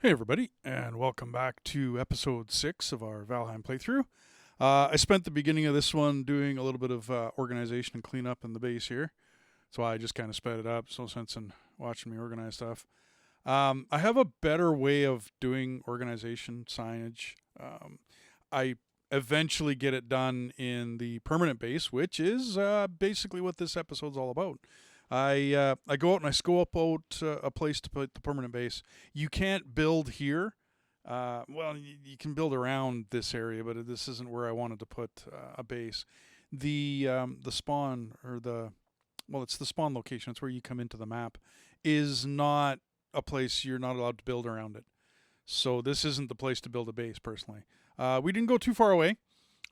Hey everybody, and welcome back to episode 6 of our Valheim playthrough. I spent the beginning of this one doing a little bit of organization and cleanup in the base here, so I just kind of sped it up. There's no sense in watching me organize stuff. I have a better way of doing organization signage. I eventually get it done in the permanent base, which is basically what this episode's all about. I go out and I scope out a place to put the permanent base. You can't build here. You can build around this area, but this isn't where I wanted to put a base. The spawn or it's the spawn location. It's where you come into the map. Is not a place you're not allowed to build around it. So this isn't the place to build a base. Personally, we didn't go too far away.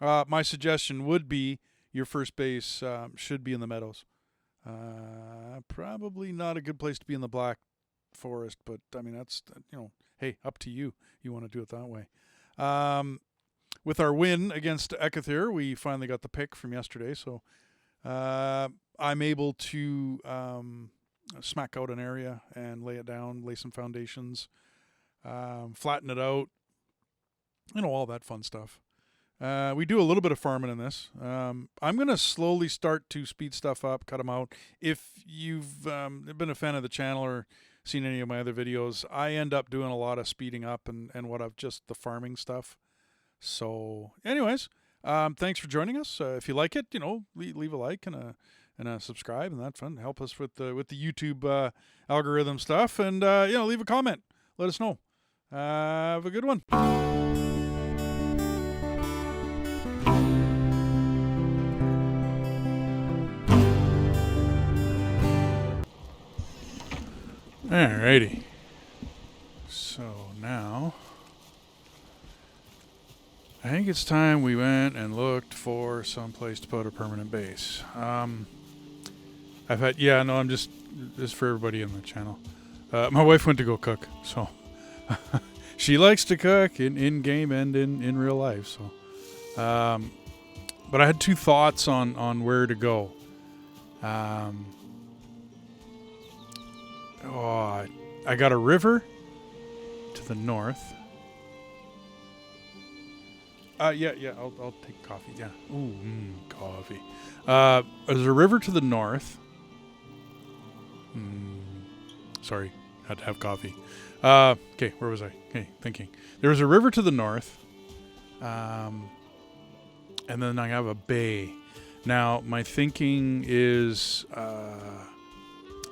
My suggestion would be your first base should be in the meadows. Probably not a good place to be in the Black Forest, but I mean that's hey, up to you. You want to do it that way. With our win against Ekathir, we finally got the pick from yesterday, so I'm able to smack out an area and lay it down, lay some foundations, flatten it out, all that fun stuff. We do a little bit of farming in this. I'm going to slowly start to speed stuff up, cut them out. If you've been a fan of the channel or seen any of my other videos, I end up doing a lot of speeding up and what I've just the farming stuff. So anyways, thanks for joining us. If you like it, leave a like and a subscribe, and that's fun. Help us with the YouTube algorithm stuff, and leave a comment. Let us know. Have a good one. Alrighty. So now, I think it's time we went and looked for some place to put a permanent base. I'm just for everybody in the channel. My wife went to go cook, so she likes to cook in game and in real life. So, but I had two thoughts on where to go. I got a river to the north. I'll take coffee. Yeah. Ooh, coffee. There's a river to the north. Sorry, had to have coffee. Okay, where was I? Okay, thinking. There was a river to the north. And then I have a bay. Now, my thinking is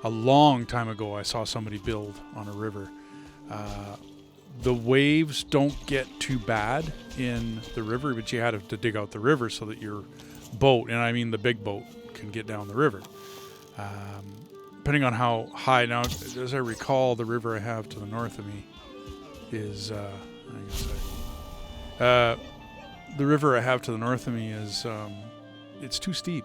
a long time ago, I saw somebody build on a river. The waves don't get too bad in the river, but you had to dig out the river so that your boat, and I mean the big boat, can get down the river. Depending on how high, now, as I recall, the river I have to the north of me is, the river I have to the north of me is, it's too steep.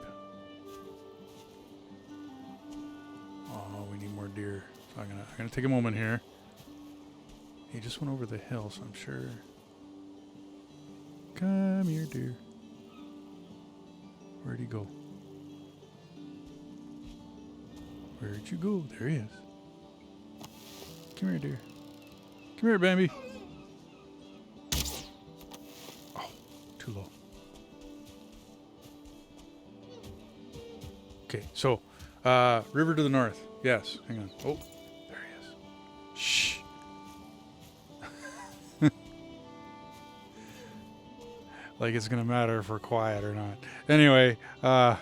Deer. So I'm gonna take a moment here. He just went over the hill, so I'm sure. Come here, deer. Where'd he go? Where'd you go? There he is. Come here, deer. Come here, Bambi. Oh, too low. Okay, so river to the north. Yes, hang on. Oh, there he is. Shh. Like it's going to matter if we're quiet or not. Anyway, okay.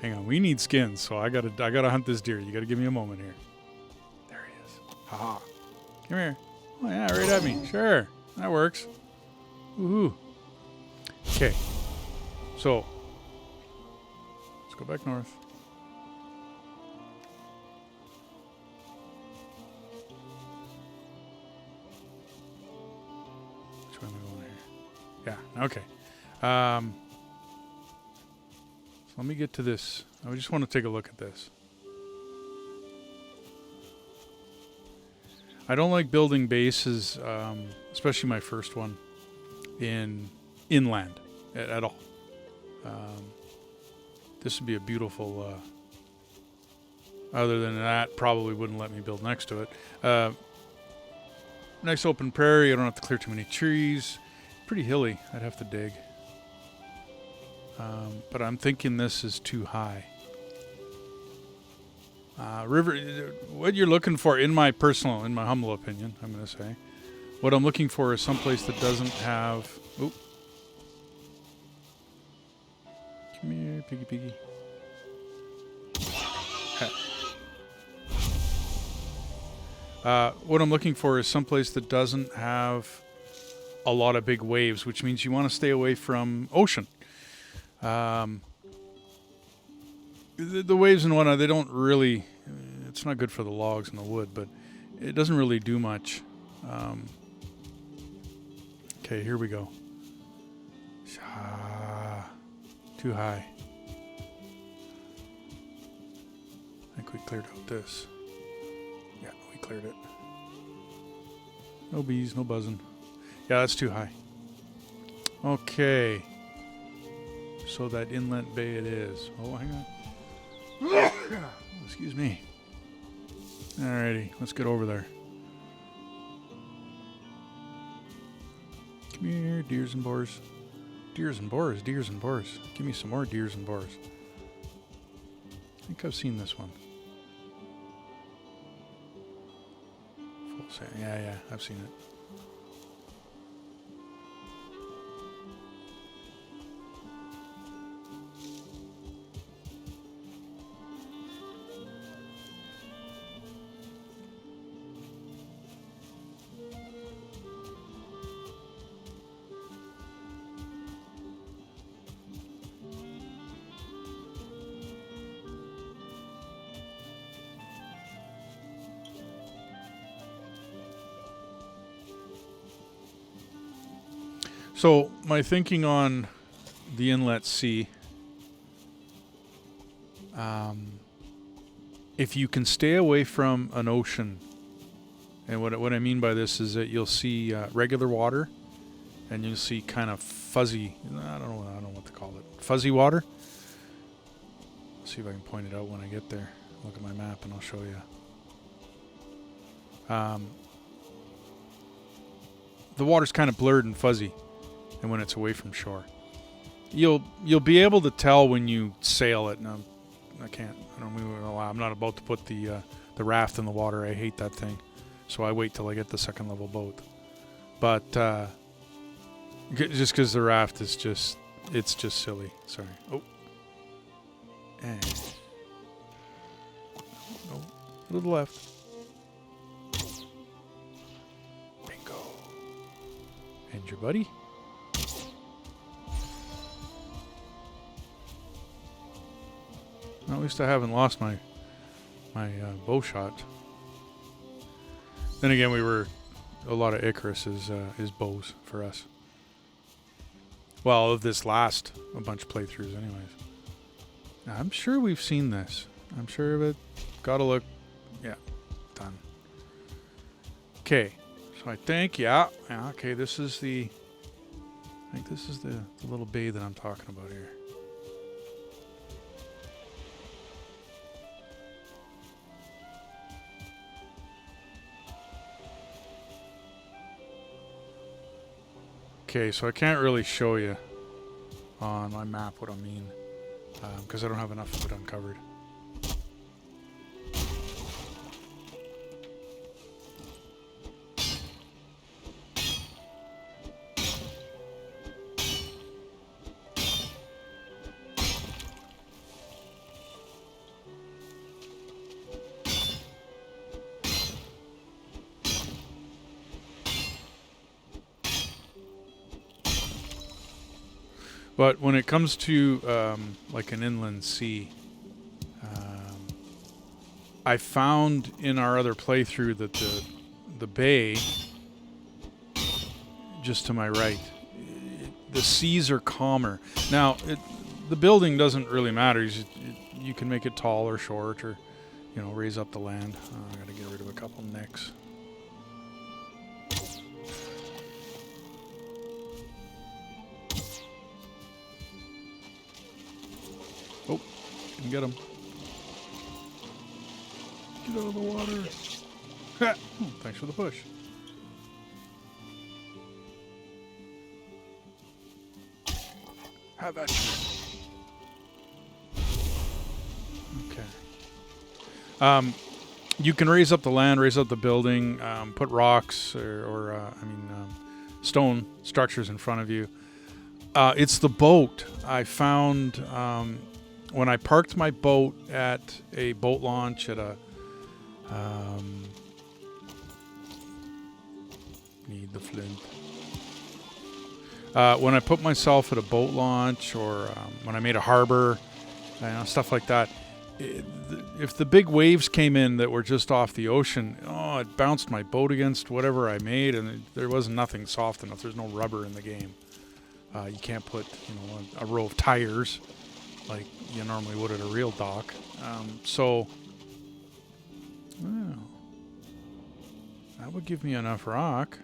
Hang on. We need skins, so I gotta hunt this deer. You gotta give me a moment here. There he is. Haha. Come here. Oh yeah, right at me. Sure. That works. Woohoo. Okay. So let's go back north. Which way am I going here? Yeah, okay. So let me get to this. I just want to take a look at this. I don't like building bases, especially my first one, in inland at all. This would be a beautiful Other than that, probably wouldn't let me build next to it. Nice open prairie. I don't have to clear too many trees. Pretty hilly. I'd have to dig. But I'm thinking this is too high. River, what you're looking for, in my humble opinion, I'm going to say, what I'm looking for is someplace that doesn't have. Oop. Come here, piggy, piggy. What I'm looking for is someplace that doesn't have a lot of big waves, which means you want to stay away from ocean. The waves and whatnot, they don't really, it's not good for the logs and the wood, but it doesn't really do much. Okay, here we go. Too high. I think we cleared out this. Yeah, we cleared it. No bees, no buzzing. Yeah, that's too high. Okay. So that inlet bay it is. Oh, hang on. Oh, excuse me. Alrighty, let's get over there. Come here, deers and boars. Deers and boars, deers and boars. Give me some more deers and boars. I think I've seen this one. Full set. Yeah, I've seen it. So my thinking on the inlet C, if you can stay away from an ocean, and what I mean by this is that you'll see regular water, and you'll see kind of fuzzy, I don't know what to call it, fuzzy water. Let's see if I can point it out when I get there. Look at my map and I'll show you. The water's kind of blurred and fuzzy. And when it's away from shore, you'll be able to tell when you sail it. Now, I'm not about to put the raft in the water. I hate that thing, so I wait till I get the second level boat. But just because the raft is it's just silly. Sorry. Oh, and to the left. Bingo. And your buddy. At least I haven't lost my bow shot. Then again, a lot of Icarus is bows for us. Well, of this last a bunch of playthroughs, anyways. Now, I'm sure we've seen this. I'm sure of it. Gotta look. Yeah, done. Okay, so I think okay. This is the little bay that I'm talking about here. Okay, so I can't really show you on my map what I mean, because I don't have enough of it uncovered. But when it comes to like an inland sea, I found in our other playthrough that the bay just to my right, the seas are calmer. Now, the building doesn't really matter. You can make it tall or short, or raise up the land. I got to get rid of a couple nicks. Oh, can get him. Get out of the water. Ha! Oh, thanks for the push. Have at you. Okay. You can raise up the land, raise up the building, put rocks or stone structures in front of you. It's the boat. I found when I parked my boat at a boat launch at a need the flint. When I put myself at a boat launch or when I made a harbor, stuff like that, if the big waves came in that were just off the ocean, it bounced my boat against whatever I made, and there was nothing soft enough. There's no rubber in the game. You can't put a row of tires like you normally would at a real dock. That would give me enough rock.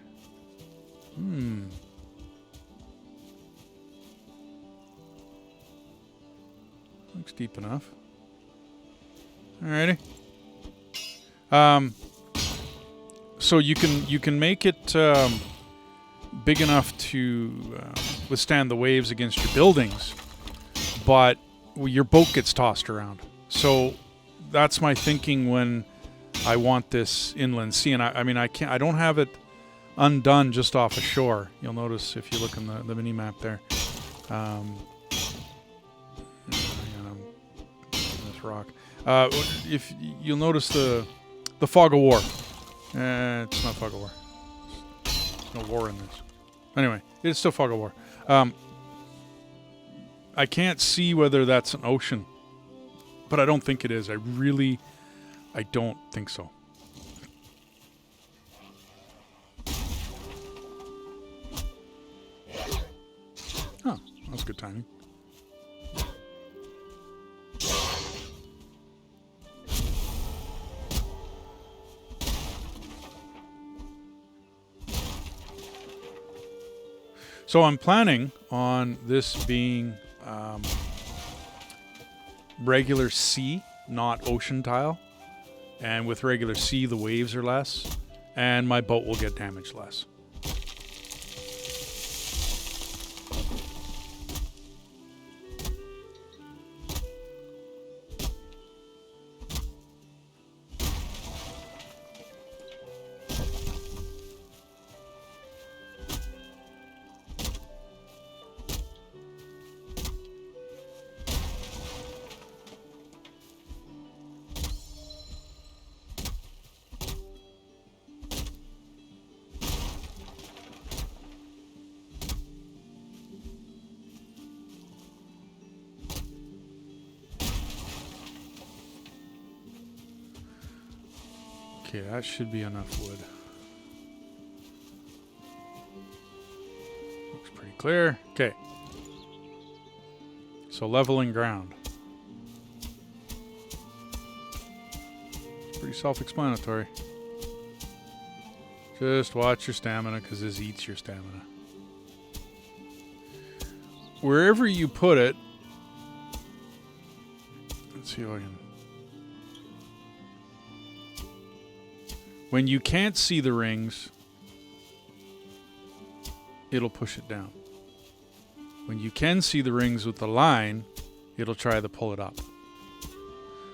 Looks deep enough. Alrighty. So you can make it big enough to withstand the waves against your buildings, but your boat gets tossed around. So that's my thinking when I want this inland sea, and I don't have it undone just off a shore. You'll notice if you look in the mini map there. This rock. If you'll notice the fog of war. It's not fog of war. There's no war in this. Anyway, it's still fog of war. I can't see whether that's an ocean, but I don't think it is. I don't think so. Oh, that's good timing. So I'm planning on this being regular sea, not ocean tile. And with regular sea, the waves are less, and my boat will get damaged less. Okay, that should be enough wood. Looks pretty clear. Okay. So leveling ground. Pretty self-explanatory. Just watch your stamina, because this eats your stamina. Wherever you put it, let's see if I can. When you can't see the rings, it'll push it down. When you can see the rings with the line, it'll try to pull it up.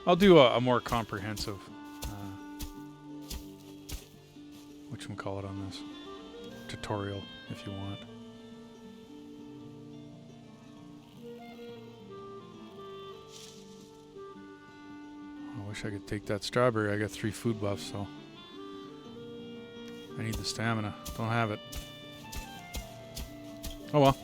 I'll do a more comprehensive whatchamacallit on this tutorial if you want. I wish I could take that strawberry. I got 3 food buffs, so I need the stamina. Don't have it. Oh well.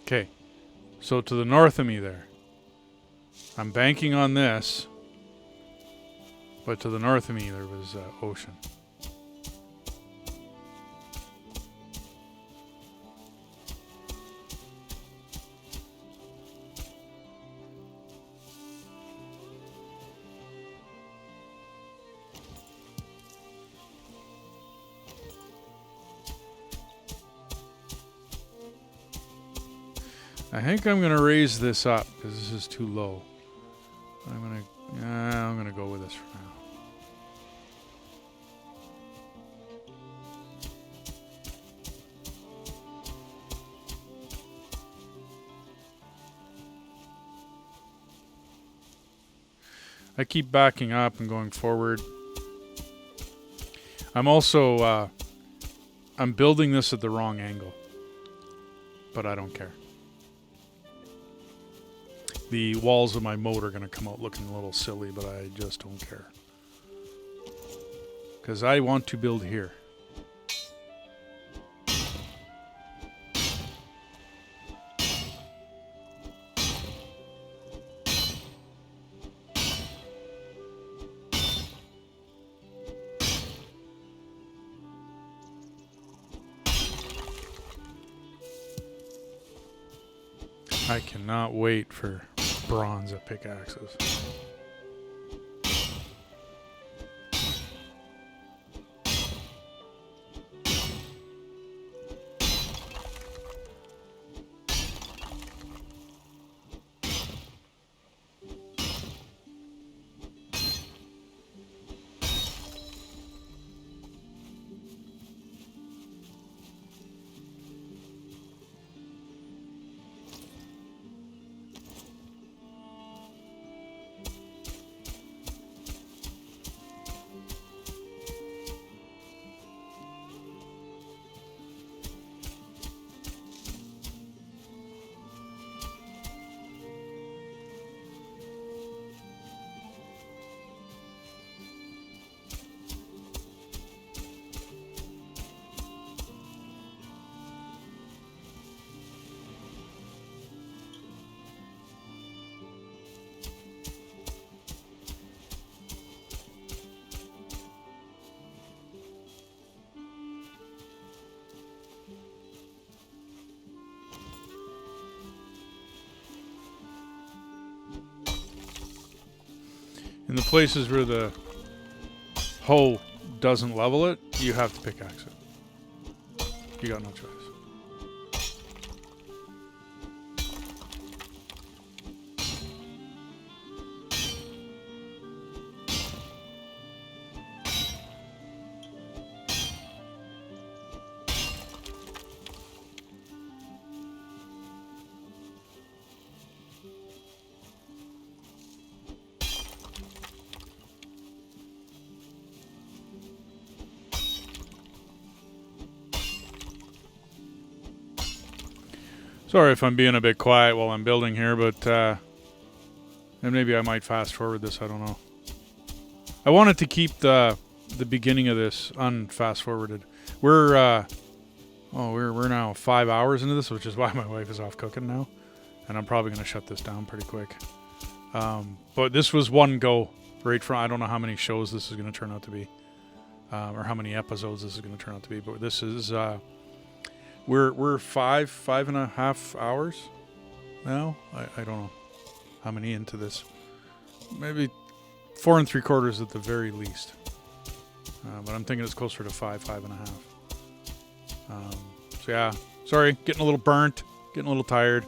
Okay, so to the north of me there, I'm banking on this But to the north of me, there was ocean. I think I'm gonna raise this up because this is too low. I'm gonna go with this for now. I keep backing up and going forward. I'm also I'm building this at the wrong angle, but I don't care. The walls of my moat are going to come out looking a little silly, but I just don't care. Because I want to build here. I cannot wait for bronze at pickaxes. In the places where the hoe doesn't level it, you have to pickaxe it. You got no choice. Sorry if I'm being a bit quiet while I'm building here, but and maybe I might fast forward this. I don't know. I wanted to keep the beginning of this unfast forwarded. We're now 5 hours into this, which is why my wife is off cooking now, and I'm probably gonna shut this down pretty quick. But this was one go right from. I don't know how many shows this is gonna turn out to be, or how many episodes this is gonna turn out to be. But this is. We're 5.5 hours now. I don't know how many into this. Maybe 4 3/4 at the very least. But I'm thinking it's closer to 5.5. So yeah, sorry, getting a little burnt, getting a little tired.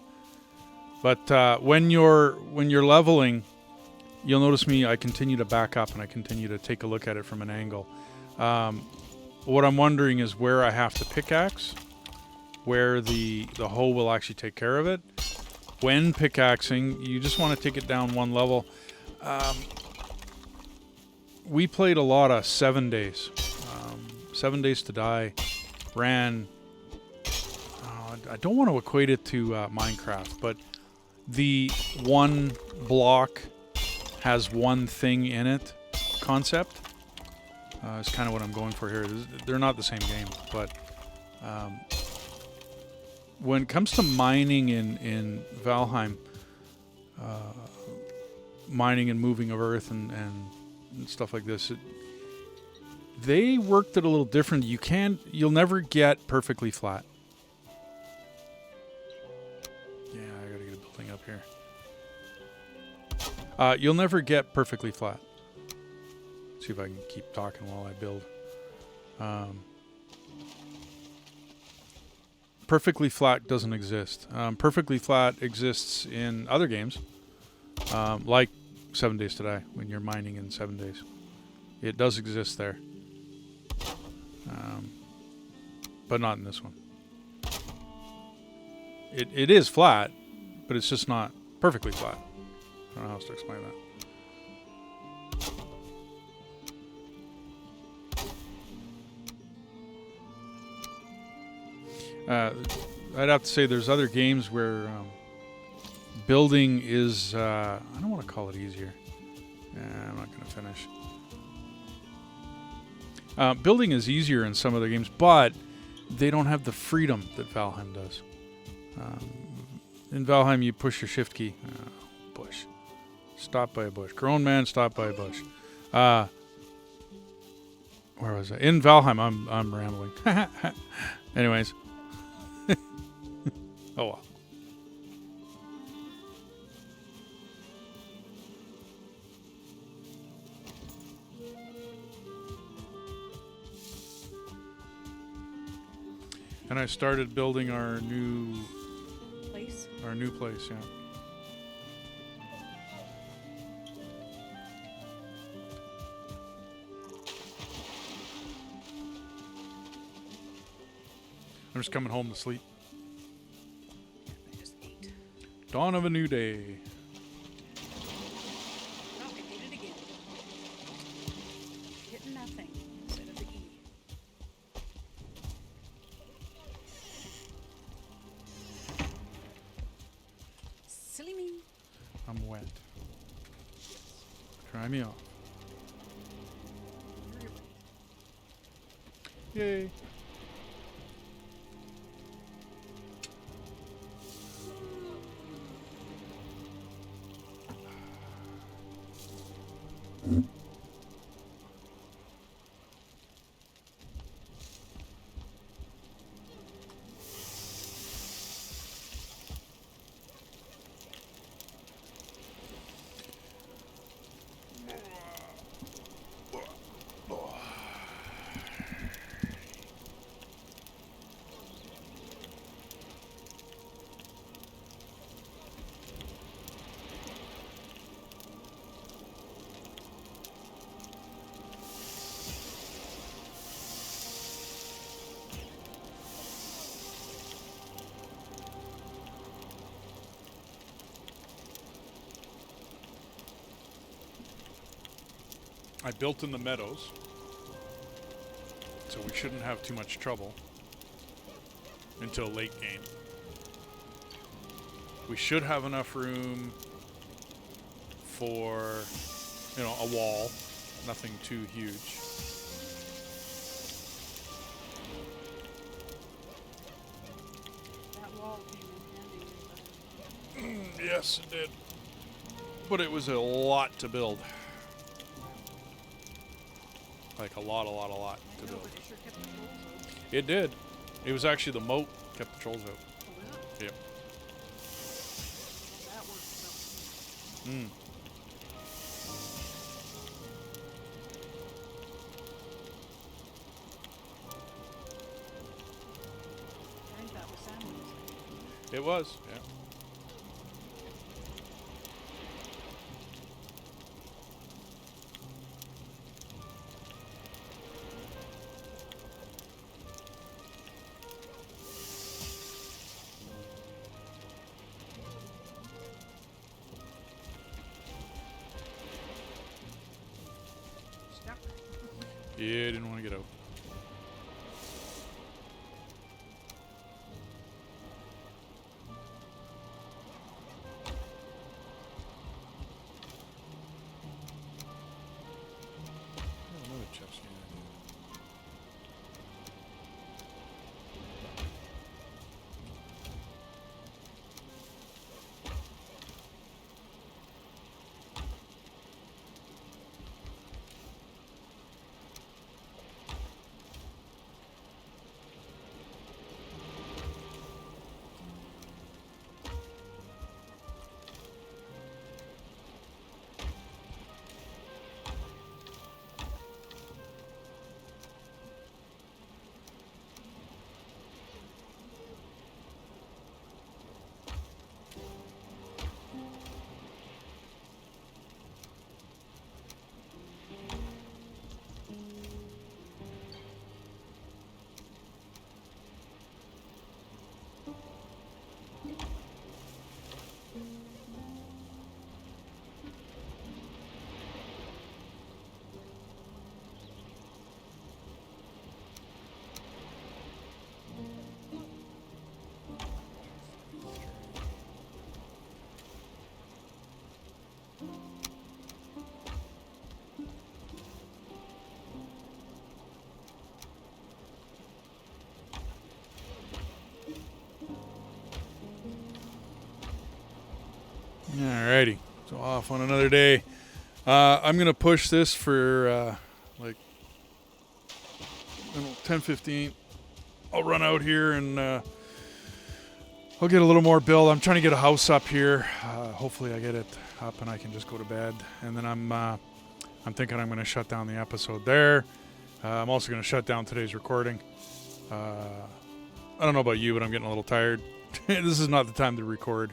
But when you're leveling, you'll notice me. I continue to back up and I continue to take a look at it from an angle. What I'm wondering is where I have to pickaxe. Where the hoe will actually take care of it. When pickaxing, you just want to take it down one level. We played a lot of 7 days. 7 Days to Die. Ran... I don't want to equate it to Minecraft, but the one block has one thing in it concept is kind of what I'm going for here. They're not the same game, but... when it comes to mining in Valheim, mining and moving of earth and and stuff like this, they worked it a little different. You'll never get perfectly flat. Yeah, I gotta get a building up here. You'll never get perfectly flat. See if I can keep talking while I build. Perfectly flat doesn't exist. Perfectly flat exists in other games, like 7 Days to Die, when you're mining in 7 days. It does exist there. But not in this one. It is flat, but it's just not perfectly flat. I don't know how else to explain that. I'd have to say there's other games where building is, I don't want to call it easier. I'm not going to finish. Building is easier in some other games, but they don't have the freedom that Valheim does. In Valheim, you push your shift key. Bush. Stop by a bush. Grown man, stop by a bush. Where was I? In Valheim, I'm rambling. Anyways. Oh well. And I started building our new place. Our new place, yeah. I'm just coming home to sleep. I just ate. Dawn of a new day. Oh, I did it again. Hitting nothing instead of the E. Silly me. I'm wet. Try me off. Yay. I built in the meadows, so we shouldn't have too much trouble until late game. We should have enough room for, a wall, nothing too huge. That wall came in handy. Yes, it did. But it was a lot to build. Like a lot to build. But it sure kept the trolls out. It did. It was actually the moat kept the trolls out. Oh, was it? Yep. Well, that worked well. I think that was Samuel's. It was, yeah. Stuck. Yeah, didn't want to get out. Oh, another chest here. So off on another day. I'm going to push this for like 10:15. I'll run out here and I'll get a little more build. I'm trying to get a house up here. Hopefully I get it up and I can just go to bed. And then I'm thinking I'm going to shut down the episode there. I'm also going to shut down today's recording. I don't know about you, but I'm getting a little tired. This is not the time to record.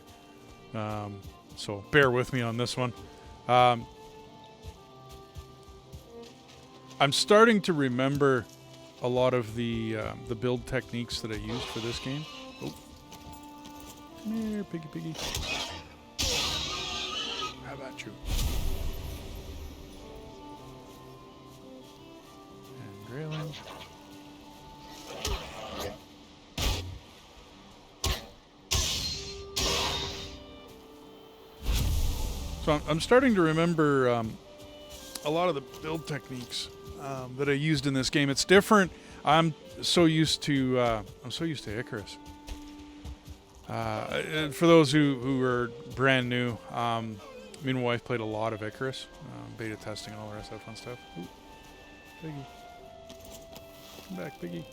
So bear with me on this one. I'm starting to remember a lot of the build techniques that I used for this game. Oh. Come here, piggy. How about you? And Grayling. So I'm starting to remember a lot of the build techniques that I used in this game. It's different. I'm so used to Icarus. For those who are brand new, me and my wife played a lot of Icarus, beta testing and all the rest of that fun stuff. Ooh, Piggy, come back, Piggy.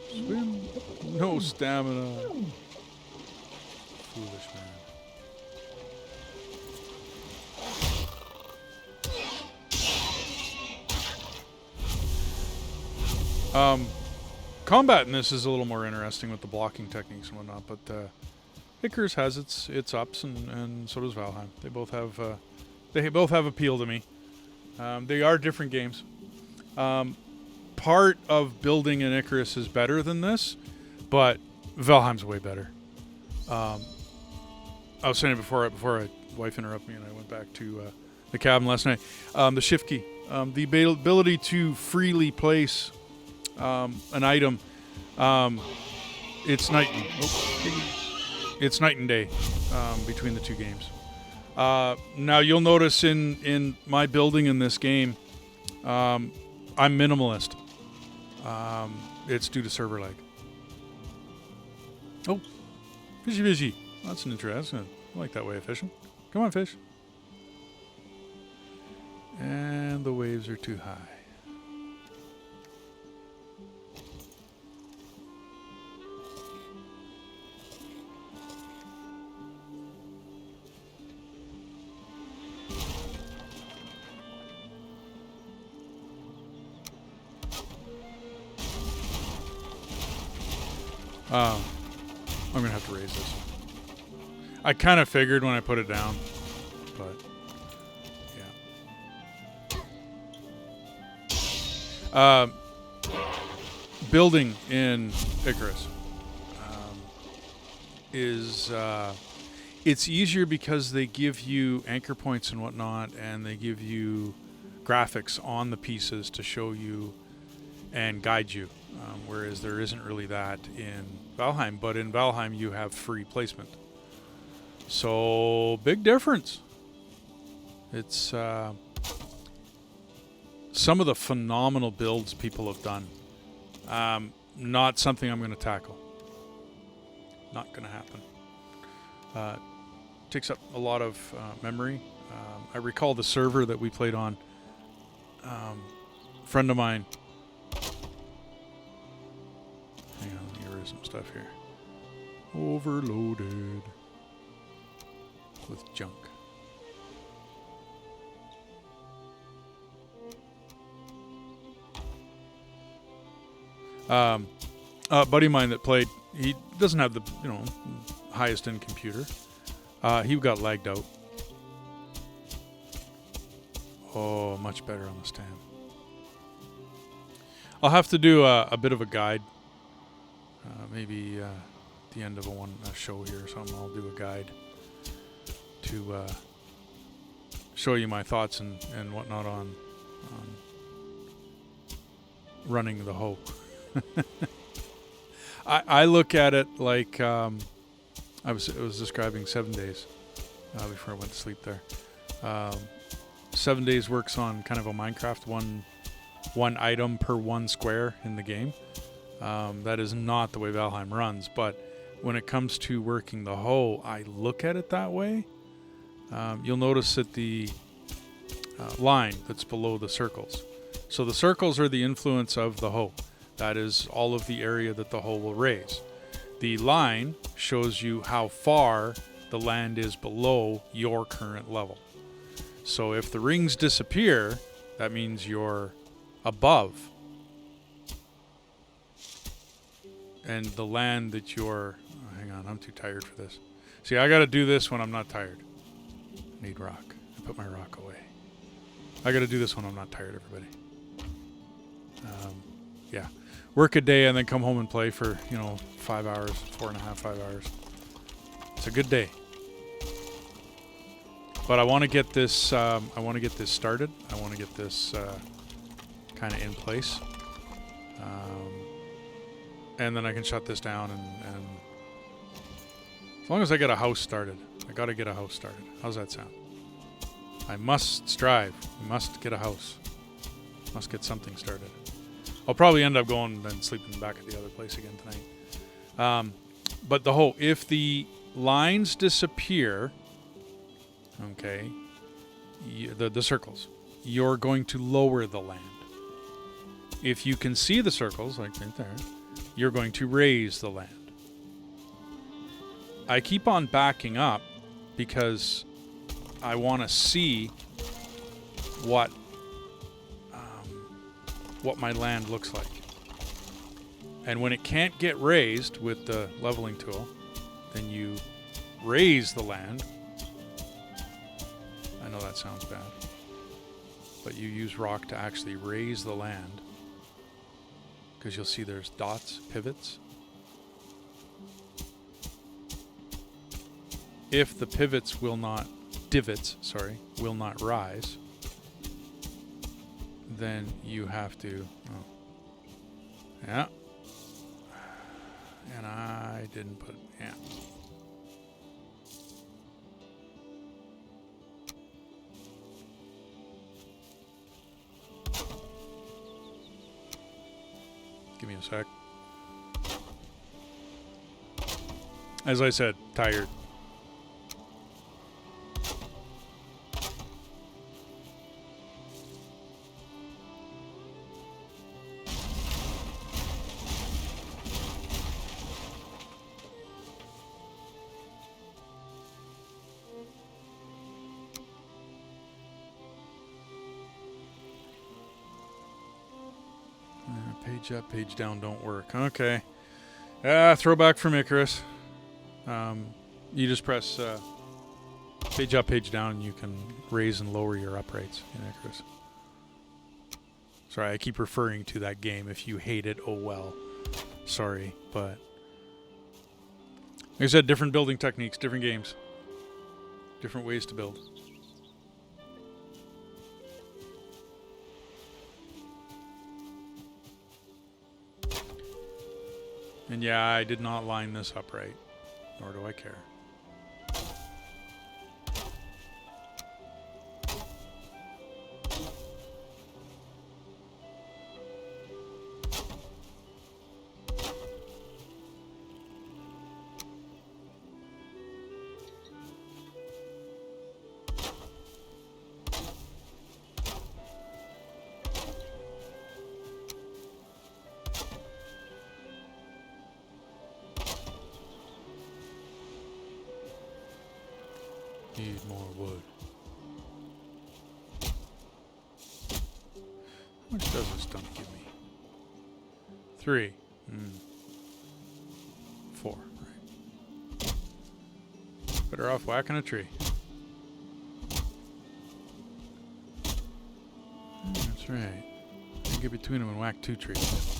Swim. No stamina. Foolish man. Combat in this is a little more interesting with the blocking techniques and whatnot, but Icarus has its ups, and so does Valheim. They both have appeal to me. They are different games. Part of building an Icarus is better than this, but Valheim's way better. I was saying it before my wife interrupted me and I went back to the cabin last night. The shift key, the ability to freely place an item, it's night and day between the two games. Now you'll notice in my building in this game, I'm minimalist. It's due to server lag. Oh, fishy. That's an interesting. I like that way of fishing. Come on, fish. And the waves are too high. I'm going to have to raise this. I kind of figured when I put it down, but yeah. Building in Icarus is it's easier because they give you anchor points and whatnot, and they give you graphics on the pieces to show you and guide you, whereas there isn't really that in Valheim. But in Valheim, you have free placement. So, big difference. It's some of the phenomenal builds people have done. Not something I'm going to tackle. Not going to happen. Takes up a lot of memory. I recall the server that we played on. A friend of mine. Hang on, let me erase some stuff here. Overloaded with junk. A buddy of mine that played, he doesn't have the highest end computer. He got lagged out. Oh, much better on the stand. I'll have to do a bit of a guide. Maybe at the end of a show here or something, I'll do a guide to show you my thoughts and whatnot on running the hoe. I look at it like I was describing 7 days before I went to sleep there. 7 days works on kind of a Minecraft one item per one square in the game. That is not the way Valheim runs, but when it comes to working the hoe, I look at it that way. You'll notice that the line that's below the circles. So the circles are the influence of the hoe. That is all of the area that the hoe will raise. The line shows you how far the land is below your current level. So if the rings disappear, that means you're above. And the land that you're... Oh, hang on, I'm too tired for this. See, I got to do this when I'm not tired. I need rock. I put my rock away. I got to do this when I'm not tired, everybody. Yeah. Work a day and then come home and play for, 5 hours, 4.5, 5 hours. It's a good day. But I want to get this. Started. I want to get this kind of in place, and then I can shut this down. And as long as I get a house started, I got to get a house started. How's that sound? I must strive. We must get a house. Must get something started. I'll probably end up going and sleeping back at the other place again tonight. But the whole, if the lines disappear, okay, the circles, you're going to lower the land. If you can see the circles, like right there, you're going to raise the land. I keep on backing up because I want to see what my land looks like. And when it can't get raised with the leveling tool, then you raise the land. I know that sounds bad, but you use rock to actually raise the land, because you'll see there's dots, pivots. If the pivots will not, will not rise, then you have to, yeah, and I didn't put, yeah. Give me a sec. As I said, tired. Page up, page down don't work. Okay. Throwback from Icarus. You just press page up, page down, and you can raise and lower your uprights in Icarus. Sorry, I keep referring to that game. If you hate it, oh well. Sorry, but like I said, different building techniques, different games, different ways to build. And yeah, I did not line this up right, nor do I care. Need more wood. How much does this stump give me? 3. 4. Right. Better off whacking a tree. That's right. You can get between them and whack 2 trees.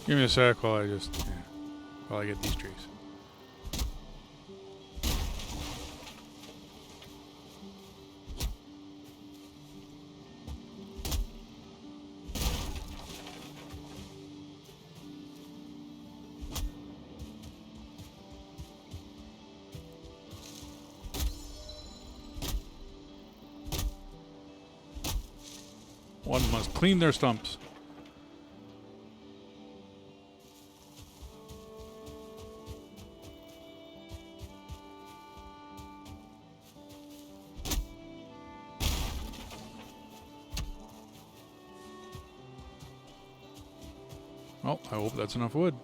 Give me a sec while I get these trees. One must clean their stumps. Oh, I hope that's enough wood.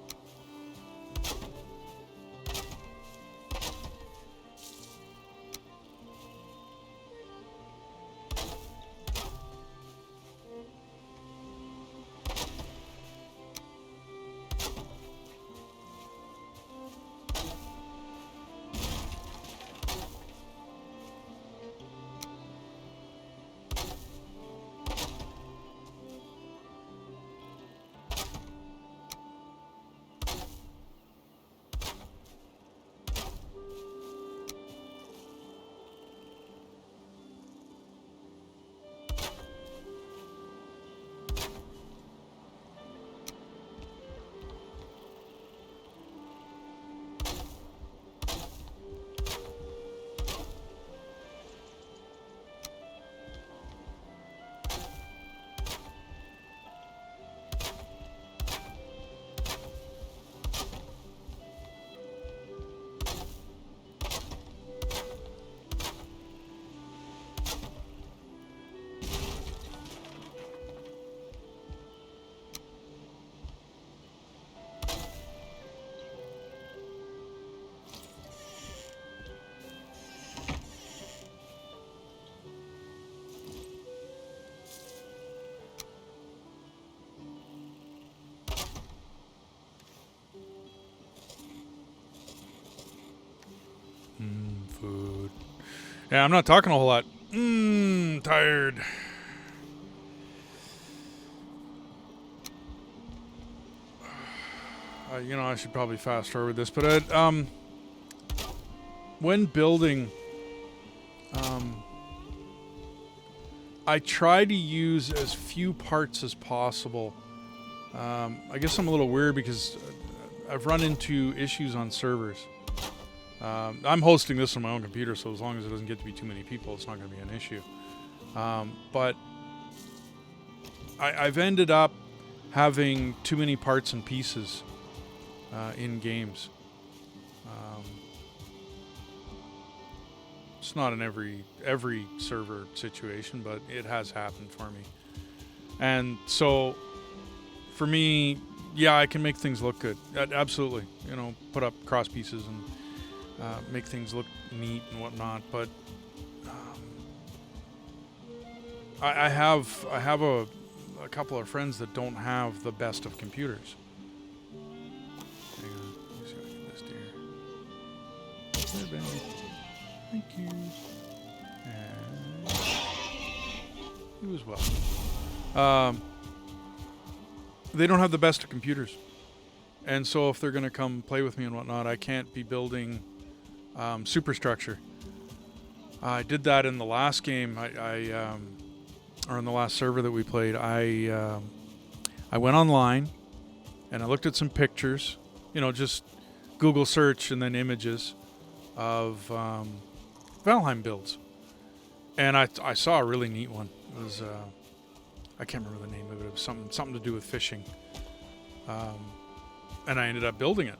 Food. Yeah, I'm not talking a whole lot. Tired. I should probably fast forward this, but when building, I try to use as few parts as possible. I guess I'm a little weird because I've run into issues on servers. I'm hosting this on my own computer, so as long as it doesn't get to be too many people, it's not going to be an issue. But I've ended up having too many parts and pieces in games. It's not in every server situation, but it has happened for me. And so, for me, yeah, I can make things look good. Absolutely, put up cross pieces and make things look neat and whatnot. But I have a couple of friends that don't have the best of computers. Hang on, let me see if I can get this deer. There, Benny. Thank you. And you as well. They don't have the best of computers. And so if they're going to come play with me and whatnot, I can't be building superstructure. I did that in the last game. Or in the last server that we played. I went online and I looked at some pictures. Just Google search and then images of Valheim builds. And I saw a really neat one. It was I can't remember the name of it. It was something to do with fishing. And I ended up building it.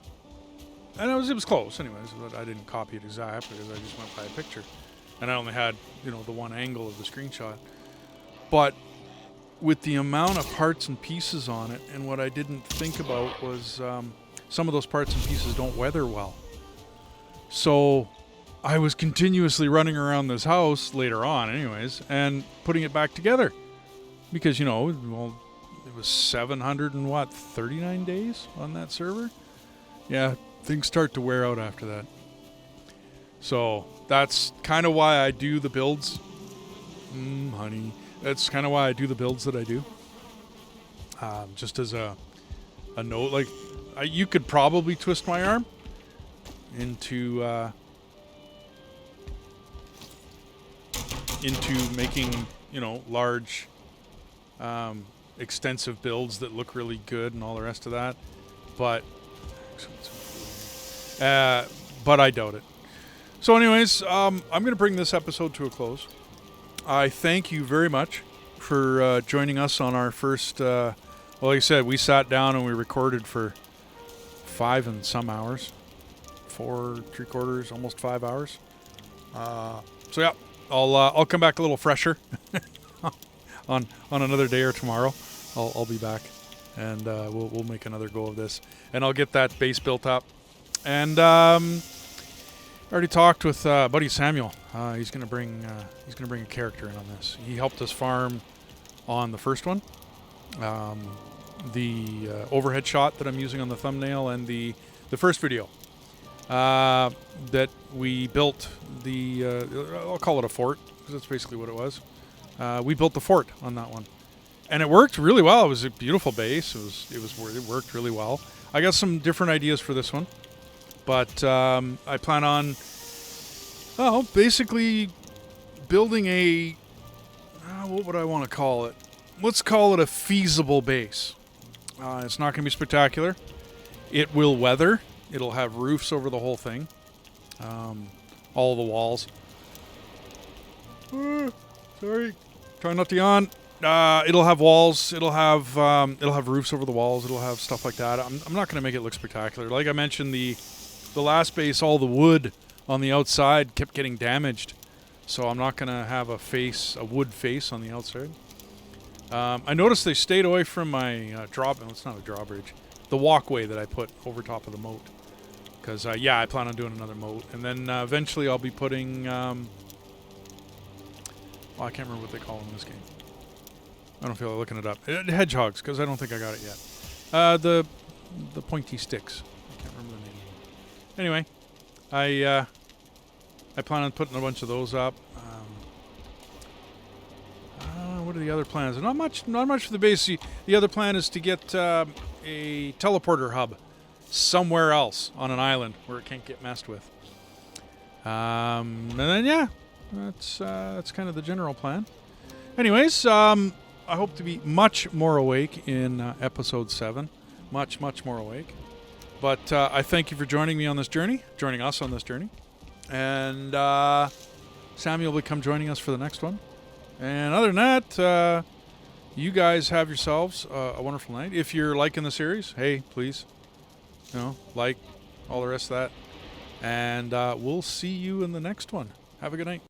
And it was close anyways, but I didn't copy it exactly because I just went by a picture. And I only had, the one angle of the screenshot. But with the amount of parts and pieces on it, and what I didn't think about was some of those parts and pieces don't weather well. So I was continuously running around this house later on anyways and putting it back together. Because, well, it was 739 days on that server. Yeah, things start to wear out after that. So that's kind of why I do the builds. Honey. That's kind of why I do the builds that I do. Just as a a note. Like, you could probably twist my arm into making, you know, large, extensive builds that look really good and all the rest of that. But I doubt it. So anyways, I'm going to bring this episode to a close. I thank you very much for joining us on our first, well, like I said, we sat down and we recorded for 5 and some hours. 4 3/4, almost 5 hours. So yeah, I'll come back a little fresher on another day or tomorrow. I'll be back, and we'll make another go of this, and I'll get that base built up. And I already talked with buddy Samuel. He's gonna bring a character in on this. He helped us farm on the first one, the overhead shot that I'm using on the thumbnail, and the first video that we built. I'll call it a fort, because that's basically what it was. We built the fort on that one, and it worked really well. It was a beautiful base. It worked really well. I got some different ideas for this one, but I plan on, basically building a, what would I want to call it? Let's call it a feasible base. It's not going to be spectacular. It will weather. It'll have roofs over the whole thing. All the walls. Sorry. Try not to yawn. It'll have walls. It'll have roofs over the walls. It'll have stuff like that. I'm not going to make it look spectacular. Like I mentioned, the last base, all the wood on the outside kept getting damaged. So I'm not going to have a wood face on the outside. I noticed they stayed away from my it's not a drawbridge. The walkway that I put over top of the moat. Because, I plan on doing another moat. And then eventually I'll be putting, I can't remember what they call them in this game. I don't feel like looking it up. Hedgehogs, because I don't think I got it yet. The pointy sticks. I can't remember the name. Anyway, I plan on putting a bunch of those up. What are the other plans? Not much for the base. The other plan is to get a teleporter hub somewhere else on an island where it can't get messed with. And then that's kind of the general plan. Anyways, I hope to be much more awake in episode 7, much more awake. But I thank you for joining us on this journey, and Samuel will come joining us for the next one. And other than that, you guys have yourselves a wonderful night. If you're liking the series, hey, please, like all the rest of that. And we'll see you in the next one. Have a good night.